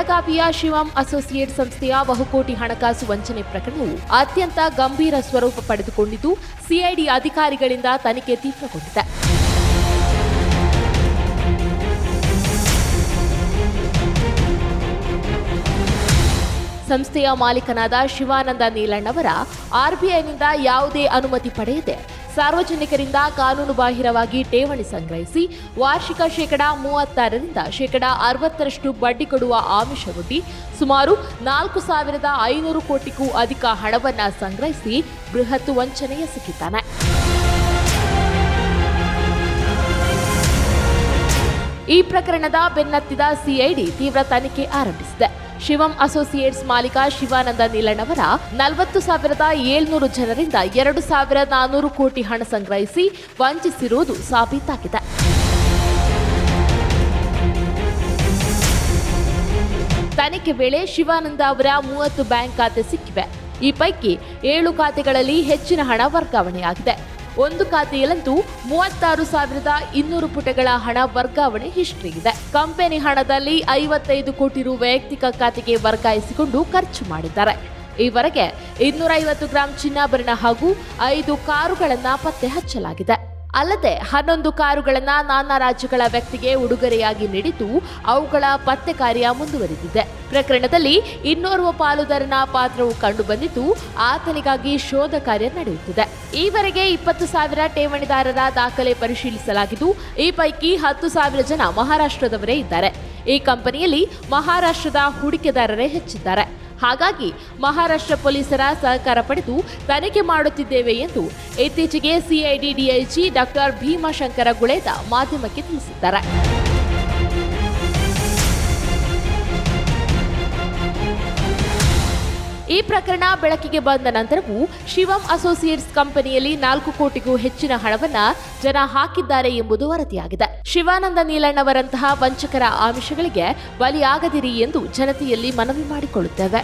ಬೆಳಗಾವಿಯ ಶಿವಂ ಅಸೋಸಿಯೇಟ್ ಸಂಸ್ಥೆಯ ಬಹುಕೋಟಿ ಹಣಕಾಸು ವಂಚನೆ ಪ್ರಕರಣವು ಅತ್ಯಂತ ಗಂಭೀರ ಸ್ವರೂಪ ಪಡೆದುಕೊಂಡಿದ್ದು ಸಿಐಡಿ ಅಧಿಕಾರಿಗಳಿಂದ ತನಿಖೆ ತೀವ್ರಗೊಂಡಿದೆ. ಸಂಸ್ಥೆಯ ಮಾಲೀಕನಾದ ಶಿವಾನಂದ ನೀಲಣ್ಣವರ ಆರ್ಬಿಐನಿಂದ ಯಾವುದೇ ಅನುಮತಿ ಪಡೆಯದೆ ಸಾರ್ವಜನಿಕರಿಂದ ಕಾನೂನುಬಾಹಿರವಾಗಿ ಠೇವಣಿ ಸಂಗ್ರಹಿಸಿ ವಾರ್ಷಿಕ 36% ರಿಂದ 60% ಬಡ್ಡಿ ಕೊಡುವ ಆಮಿಷವೊಡ್ಡಿ ಸುಮಾರು 4,500 ಕೋಟಿಗೂ ಅಧಿಕ ಹಣವನ್ನು ಸಂಗ್ರಹಿಸಿ ಬೃಹತ್ ವಂಚನೆ ಎಸಗಿದ್ದಾನೆ. ಈ ಪ್ರಕರಣದ ಬೆನ್ನತ್ತಿದ ಸಿಐಡಿ ತೀವ್ರ ತನಿಖೆ ಆರಂಭಿಸಿದೆ. ಶಿವಂ ಅಸೋಸಿಯೇಟ್ಸ್ ಮಾಲೀಕ ಶಿವಾನಂದ ನೀಲಣ್ಣವರ 40,700 ಜನರಿಂದ 2,400 ಕೋಟಿ ಹಣ ಸಂಗ್ರಹಿಸಿ ವಂಚಿಸಿರುವುದು ಸಾಬೀತಾಗಿದೆ. ತನಿಖೆ ವೇಳೆ ಶಿವಾನಂದ ಅವರ 30 ಬ್ಯಾಂಕ್ ಖಾತೆ ಸಿಕ್ಕಿವೆ. ಈ ಪೈಕಿ 7 ಖಾತೆಗಳಲ್ಲಿ ಹೆಚ್ಚಿನ ಹಣ ವರ್ಗಾವಣೆಯಾಗಿದೆ. ಒಂದು ಖಾತೆಯಲ್ಲಂತೂ 36,200 ಪುಟಗಳ ಹಣ ವರ್ಗಾವಣೆ ಹಿಸ್ಟರಿ ಇದೆ. ಕಂಪನಿ ಹಣದಲ್ಲಿ 55 ಕೋಟಿ ರು ವೈಯಕ್ತಿಕ ಖಾತೆಗೆ ವರ್ಗಾಯಿಸಿಕೊಂಡು ಖರ್ಚು ಮಾಡಿದ್ದಾರೆ. ಈವರೆಗೆ 250 ಗ್ರಾಂ ಚಿನ್ನಾಭರಣ ಹಾಗೂ 5 ಕಾರುಗಳನ್ನು ಪತ್ತೆ ಹಚ್ಚಲಾಗಿದೆ. ಅಲ್ಲದೆ 11 ಕಾರುಗಳನ್ನು ನಾನಾ ರಾಜ್ಯಗಳ ವ್ಯಕ್ತಿಗೆ ಉಡುಗೊರೆಯಾಗಿ ನೀಡಿದ್ದು ಅವುಗಳ ಪತ್ತೆ ಕಾರ್ಯ ಮುಂದುವರಿದಿದೆ. ಪ್ರಕರಣದಲ್ಲಿ ಇನ್ನೋರ್ವ ಪಾಲುದಾರನ ಪಾತ್ರವು ಕಂಡುಬಂದಿದ್ದು ಆತನಿಗಾಗಿ ಶೋಧ ಕಾರ್ಯ ನಡೆಯುತ್ತಿದೆ. ಈವರೆಗೆ 20,000 ಠೇವಣಿದಾರರ ದಾಖಲೆ ಪರಿಶೀಲಿಸಲಾಗಿದ್ದು ಈ ಪೈಕಿ 10,000 ಜನ ಮಹಾರಾಷ್ಟ್ರದವರೇ ಇದ್ದಾರೆ. ಈ ಕಂಪನಿಯಲ್ಲಿ ಮಹಾರಾಷ್ಟ್ರದ ಹೂಡಿಕೆದಾರರೇ ಹೆಚ್ಚಿದ್ದಾರೆ. ಹಾಗಾಗಿ ಮಹಾರಾಷ್ಟ್ರ ಪೊಲೀಸರ ಸಹಕಾರ ಪಡೆದು ತನಿಖೆ ಮಾಡುತ್ತಿದ್ದೇವೆ ಎಂದು ಇತ್ತೀಚೆಗೆ ಸಿಐಡಿ ಡಿಐಜಿ ಡಾಕ್ಟರ್ ಭೀಮಾಶಂಕರ ಗುಳೇದ ಮಾಧ್ಯಮಕ್ಕೆ ತಿಳಿಸಿದ್ದಾರೆ. ಈ ಪ್ರಕರಣ ಬೆಳಕಿಗೆ ಬಂದ ನಂತರವೂ ಶಿವಂ ಅಸೋಸಿಯೇಟ್ಸ್ ಕಂಪನಿಯಲ್ಲಿ 4 ಕೋಟಿಗೂ ಹೆಚ್ಚಿನ ಹಣವನ್ನ ಜನ ಹಾಕಿದ್ದಾರೆ ಎಂಬುದು ವರದಿಯಾಗಿದೆ. ಶಿವಾನಂದ ನೀಲಣ್ಣವರಂತಹ ವಂಚಕರ ಆಮಿಷಗಳಿಗೆ ಬಲಿಯಾಗದಿರಿ ಎಂದು ಜನತೆಯಲ್ಲಿ ಮನವಿ ಮಾಡಿಕೊಳ್ಳುತ್ತೇವೆ.